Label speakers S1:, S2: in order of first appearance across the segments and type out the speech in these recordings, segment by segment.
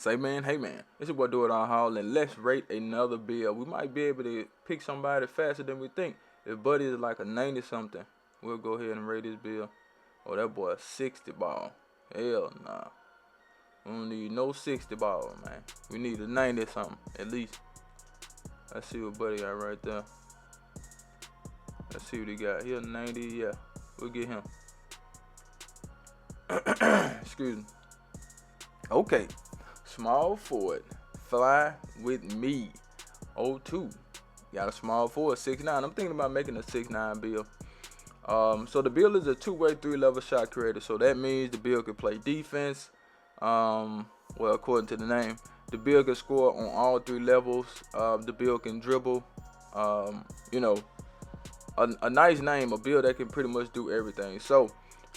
S1: Say man, hey man, it's your boy Do It All Hall, and let's rate another build. We might be able to pick somebody faster than we think. If Buddy is like a 90 something, we'll go ahead and rate his build. Oh, that boy a 60 ball. Hell nah. We don't need no 60 ball, man. We need a 90 something, at least. Let's see what Buddy got right there. Let's see what he got. He a 90, yeah. We'll get him. Excuse me. Okay. Small forward, fly with me, 02. Got a small forward, 6'9". I'm thinking about making a 6'9" build. So the build is a two-way, three-level shot creator. So that means the build can play defense. Well, according to the name, the build can score on all three levels. The build can dribble. You know, a nice name, a build that can pretty much do everything. So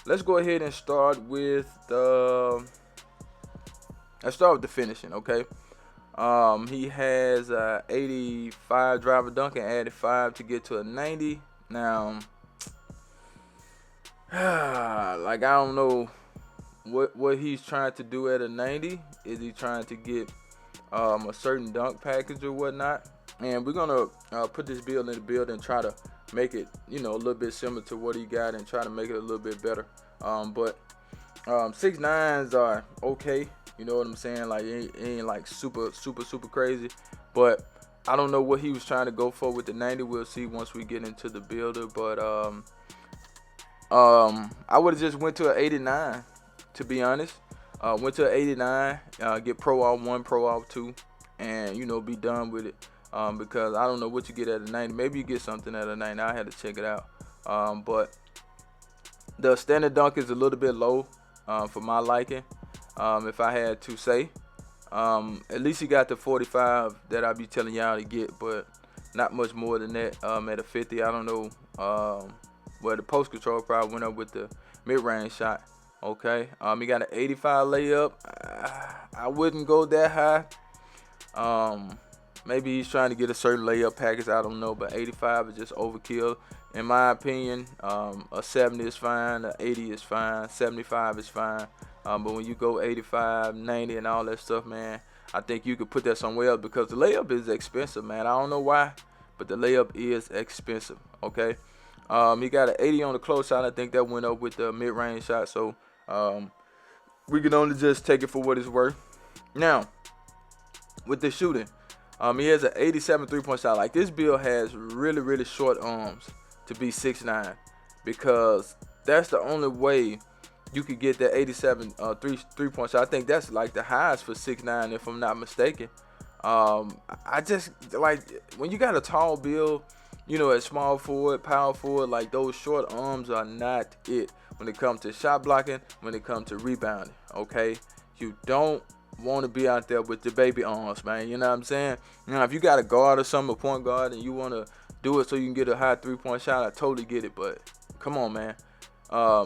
S1: let's go ahead and start with the. Let's start with the finishing, okay? He has 85 driver dunk and added 5 to get to a 90. Now, like I don't know what he's trying to do at a 90. Is he trying to get a certain dunk package or whatnot? And we're gonna put this build in the build and try to make it, you know, a little bit similar to what he got and try to make it a little bit better. But 6'9s are okay. You know what I'm saying? Like it ain't like super crazy, but I don't know what he was trying to go for with the 90. We'll see once we get into the builder. But I would have just went to an 89, to be honest. Went to an 89, get pro out 1, pro out 2, and you know be done with it. Because I don't know what you get at a 90. Maybe you get something at a 90. I had to check it out. But the standard dunk is a little bit low for my liking. If I had to say, at least he got the 45 that I be telling y'all to get, but not much more than that. At a 50, I don't know. Well, the post control probably went up with the mid-range shot. Okay. He got an 85 layup. I wouldn't go that high. Maybe he's trying to get a certain layup package. I don't know, but 85 is just overkill. In my opinion, a 70 is fine, a 80 is fine, 75 is fine. But when you go 85, 90, and all that stuff, man, I think you could put that somewhere else because the layup is expensive, man. I don't know why, but the layup is expensive, okay? He got an 80 on the close shot. I think that went up with the mid-range shot, so we can only just take it for what it's worth. Now, with the shooting, he has an 87 three-point shot. Like, this build has really short arms to be 6'9", because that's the only way you could get that 87 three-point shot. I think that's like the highest for 6'9", if I'm not mistaken. I just like when you got a tall build, you know, at small forward, power forward, like those short arms are not it when it comes to shot blocking, when it comes to rebounding. Okay, you don't want to be out there with the baby arms, man. You know what I'm saying? Now, if you got a guard or something, a point guard, and you want to do it so you can get a high three-point shot, I totally get it. But come on, man.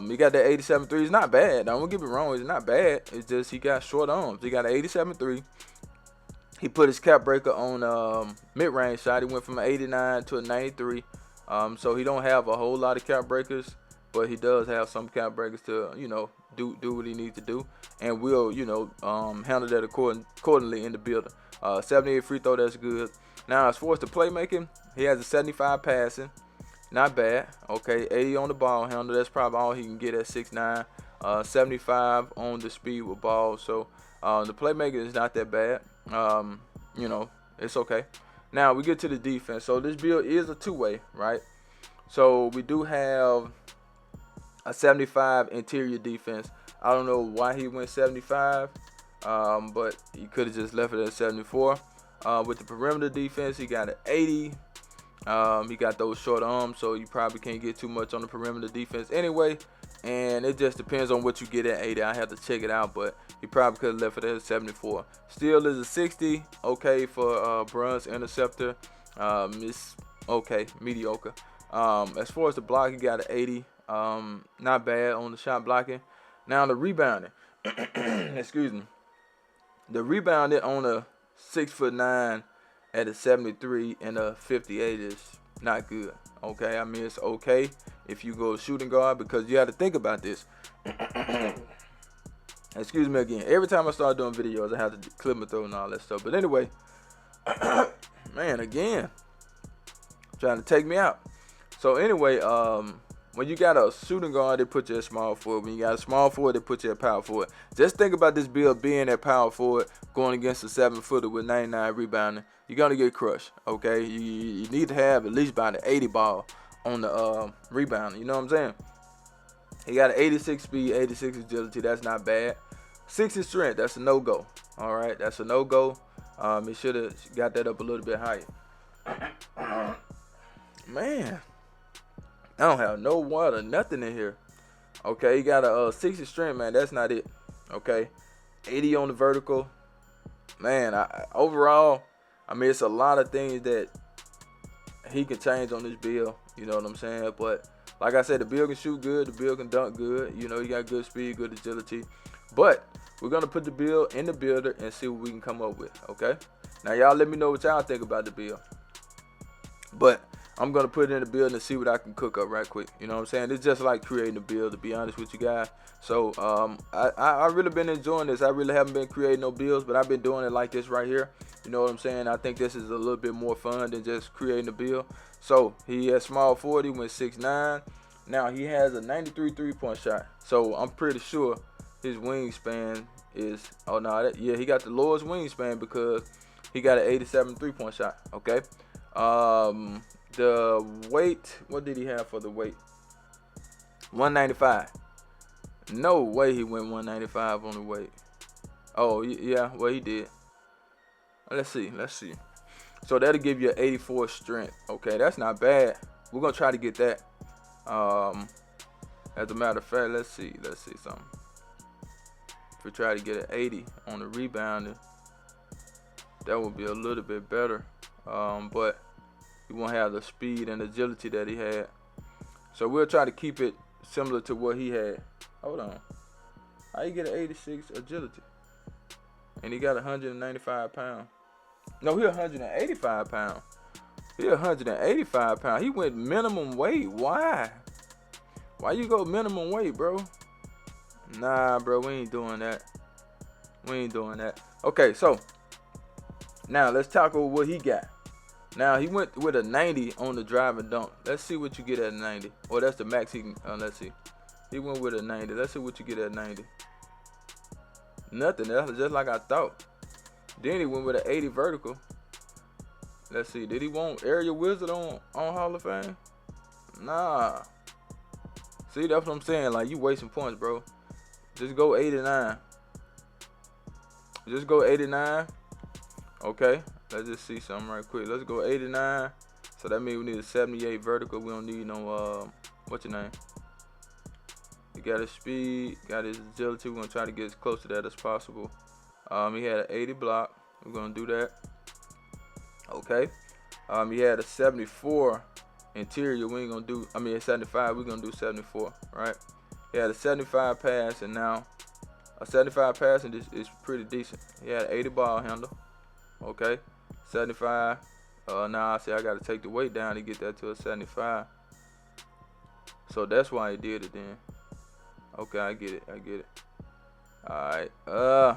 S1: He got that 87 3. It's not bad. Don't get me wrong. It's not bad. It's just he got short arms. He got an 87 3. He put his cap breaker on mid-range shot. He went from an 89 to a 93. So he don't have a whole lot of cap breakers, but he does have some cap breakers to, you know, do what he needs to do, and we'll, you know, handle that accordingly in the builder. 78 free throw, that's good. Now, as far as the playmaking, he has a 75 passing. Not bad. Okay, 80 on the ball handle. That's probably all he can get at 6'9". 75 on the speed with ball. So the playmaking is not that bad. You know, it's okay. Now we get to the defense. So this build is a two-way, right? So we do have a 75 interior defense. I don't know why he went 75, but he could have just left it at 74. With the perimeter defense, he got an 80. He got those short arms, so you probably can't get too much on the perimeter defense anyway. And it just depends on what you get at 80. I have to check it out, but he probably could have left it at 74. Still is a 60, okay, for bronze interceptor. It's okay, mediocre. As far as the block, he got an 80. Not bad on the shot blocking. Now the rebounding. Excuse me. The rebounding on a 6'9" at a 73 and a 58 is not good. Okay, I mean, it's okay if you go shooting guard, because you have to think about this. Excuse me again. Every time I start doing videos, I have to clear my throat and all that stuff. But anyway, man, again, trying to take me out. So anyway, when you got a shooting guard, they put you at small forward. When you got a small forward, they put you at power forward. Just think about this build being at power forward, going against a 7-footer with 99 rebounding. You're gonna get crushed. Okay, you need to have at least about an 80 ball on the rebounding. You know what I'm saying? He got an 86 speed, 86 agility. That's not bad. 60 strength. That's a no-go. All right, that's a no-go. He should have got that up a little bit higher. Man, I don't have no water, nothing in here. Okay, he got a 60 strength, man. That's not it. Okay, 80 on the vertical. Man, overall, I mean, it's a lot of things that he can change on this build. You know what I'm saying? But like I said, the build can shoot good, the build can dunk good. You know, he got good speed, good agility. But we're gonna put the build in the builder and see what we can come up with. Okay. Now y'all let me know what y'all think about the build. But I'm gonna put it in the build and see what I can cook up right quick. You know what I'm saying? It's just like creating a build, to be honest with you guys. So I really been enjoying this. I really haven't been creating no builds, but I've been doing it like this right here. You know what I'm saying? I think this is a little bit more fun than just creating a build. So he has small 40, went 6'9". Now he has a 93 3-point shot. So I'm pretty sure his wingspan is, yeah, he got the lowest wingspan because he got an 87 3-point shot. Okay. The weight, what did he have for the weight? 195. No way he went 195 on the weight. Oh yeah, well he did. Let's see. So that'll give you an 84 strength. Okay, that's not bad. We're gonna try to get that. As a matter of fact, let's see something. If we try to get an 80 on the rebounding, that would be a little bit better. But he won't have the speed and agility that he had. So we'll try to keep it similar to what he had. Hold on. How you get an 86 agility? And he got 195 pounds. No, he 185 pounds. He 185 pounds. He went minimum weight. Why? Why you go minimum weight, bro? Nah, bro, we ain't doing that. Okay, so now let's talk about what he got. Now he went with a 90 on the drive and dunk. Let's see what you get at 90. Or that's the max he can. Let's see. He went with a 90. Let's see what you get at 90. Nothing. That's just like I thought. Then he went with an 80 vertical. Let's see. Did he want Area Wizard on Hall of Fame? Nah. See, that's what I'm saying. Like, you wasting points, bro. Just go 89. Okay. Let's just see something right quick. Let's go 89. So that means we need a 78 vertical. We don't need no, what's your name? He got his speed, got his agility. We're going to try to get as close to that as possible. He had an 80 block. We're going to do that. Okay. He had a 74 interior. We ain't going to do, a 75. We're going to do 74, right? He had a 75 pass, and now a 75 passing is pretty decent. He had an 80 ball handle. Okay. 75. Now I see I got to take the weight down to get that to a 75. So that's why he did it then. Okay, I get it. Alright. I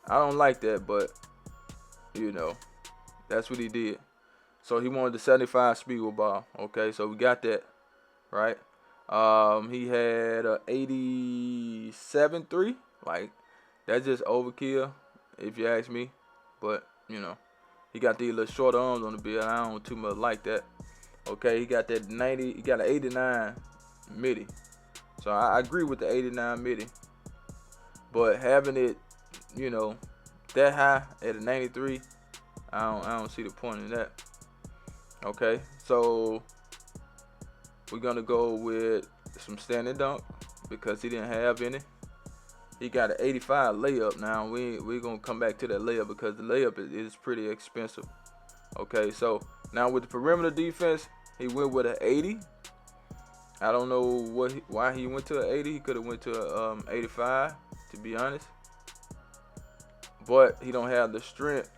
S1: don't like that, but you know, that's what he did. So he wanted the 75 speed with ball. Okay, so we got that. Right? He had a 87 3. Like, that's just overkill, if you ask me. But, you know, he got these little short arms on the build. I don't too much like that. Okay, he got that 90, he got an 89 midi. So I agree with the 89 midi. But having it, you know, that high at a 93, I don't see the point in that. Okay, so we're gonna go with some standing dunk because he didn't have any. He got an 85 layup. Now we're gonna come back to that layup because the layup is pretty expensive. Okay, so now with the perimeter defense, he went with an 80. I don't know why he went to an 80. He could have went to an 85, to be honest. But he don't have the strength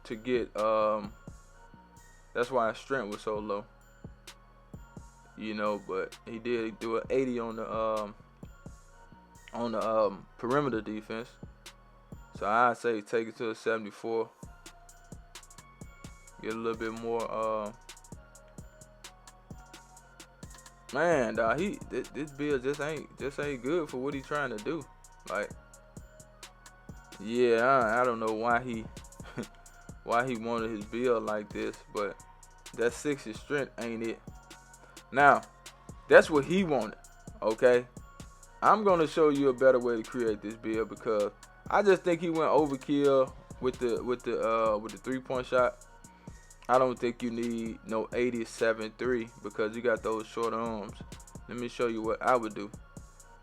S1: to get. That's why his strength was so low. You know, but he did do an 80 on the on the perimeter defense. So I say take it to a 74. Get a little bit more. Man, dog, this build just ain't good for what he's trying to do. Like, yeah, I don't know why he why he wanted his build like this, but that 60 strength ain't it. Now, that's what he wanted. Okay, I'm gonna show you a better way to create this build because I just think he went overkill with the 3-point shot. I don't think you need no 87-3 because you got those short arms. Let me show you what I would do.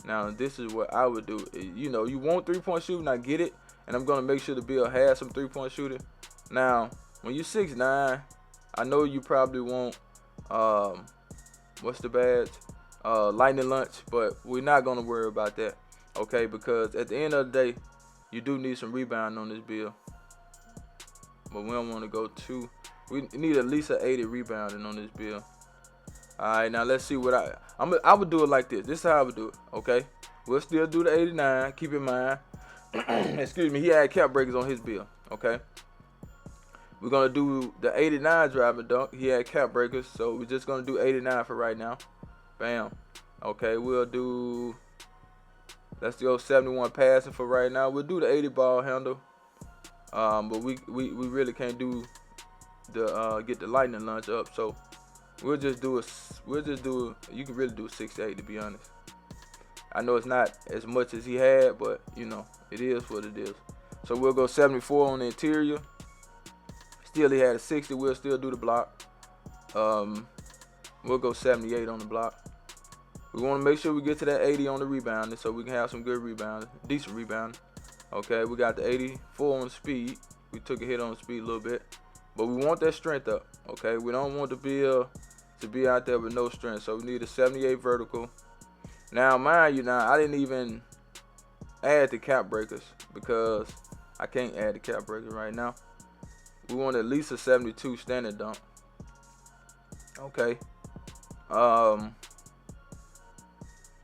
S1: Now, this is what I would do. You know, you want 3-point shooting, I get it. And I'm going to make sure the build has some 3-point shooting. Now, when you're 6'9", I know you probably want, what's the badge? Lightning lunch. But we're not going to worry about that. Okay, because at the end of the day, you do need some rebound on this build. But we don't want to go too. We need at least an 80 rebounding on this build. Alright, now let's see what I would do it like this. This is how I would do it, okay? We'll still do the 89. Keep in mind, excuse me, he had cap breakers on his build, okay? We're going to do the 89 driving dunk. He had cap breakers, so we're just going to do 89 for right now. Bam. Okay, we'll do, let's go 71 passing for right now. We'll do the 80 ball handle. But we really can't do the get the lightning lunge up, so we'll just do you can really do a 6-8 to be honest. I know it's not as much as he had, but you know, it is what it is. So we'll go 74 on the interior. Still he had a 60, we'll still do the block. We'll go 78 on the block. We want to make sure we get to that 80 on the rebounding so we can have some good rebounding, decent rebounding. Okay, we got the 84 on speed. We took a hit on speed a little bit. But we want that strength up, okay? We don't want the build to be out there with no strength. So we need a 78 vertical. Now, mind you, I didn't even add the cap breakers because I can't add the cap breakers right now. We want at least a 72 standard dunk. Okay.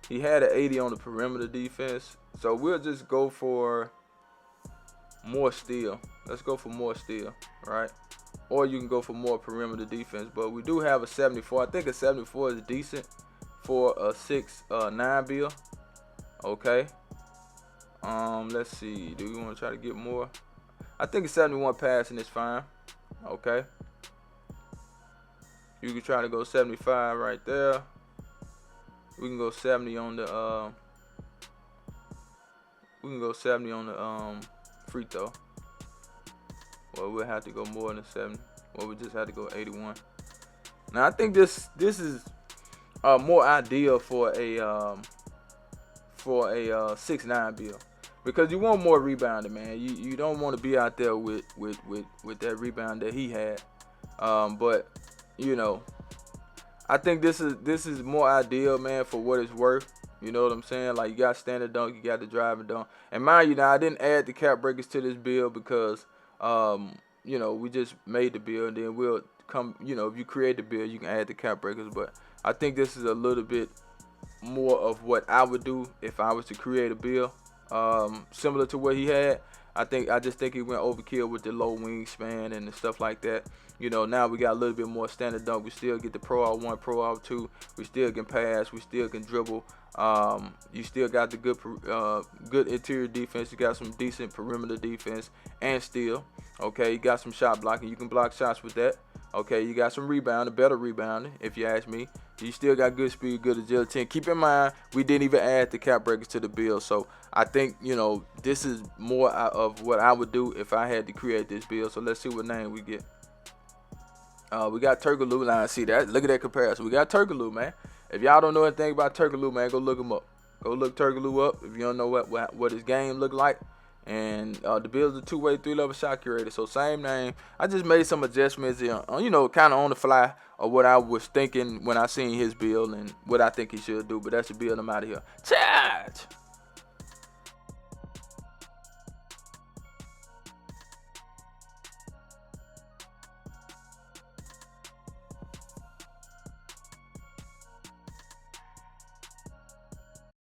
S1: He had an 80 on the perimeter defense. So we'll just go for more steal. Let's go for more steal, right? Or you can go for more perimeter defense. But we do have a 74. I think a 74 is decent for a 6'9" build. Okay. Let's see. Do we want to try to get more? I think a 71 passing is fine. Okay. You can try to go 75 right there. We can go 70 on the free throw. Well, we'll have to go more than 70. Well, we just have to go 81. Now I think this is more ideal for a 6'9" build because you want more rebounding, man. You don't want to be out there with that rebound that he had. But you know, I think this is more ideal, man, for what it's worth. You know what I'm saying? Like, you got standard dunk, you got the driving dunk. And mind you, now I didn't add the cap breakers to this build because you know, we just made the build, and then we'll come, you know, if you create the build, you can add the cap breakers. But I think this is a little bit more of what I would do if I was to create a build similar to what he had. I just think he went overkill with the low wingspan and the stuff like that. You know, now we got a little bit more standard dunk. We still get the pro out 1, pro out 2. We still can pass. We still can dribble. You still got the good interior defense. You got some decent perimeter defense and steal. Okay, you got some shot blocking. You can block shots with that. Okay, you got some rebounding, better rebounding, if you ask me. You still got good speed, good agility. And keep in mind, we didn't even add the cap breakers to the build. So I think, you know, this is more of what I would do if I had to create this build. So let's see what name we get. We got Turkaloo. Now, see that? Look at that comparison. We got Turkaloo, man. If y'all don't know anything about Turkaloo, man, go look him up. Go look Turkaloo up if you don't know what his game look like. And the build's a 2-way, 3-level shot curator. So same name. I just made some adjustments, you know, kind of on the fly of what I was thinking when I seen his build and what I think he should do. But that's the build. I'm out of here. Charge!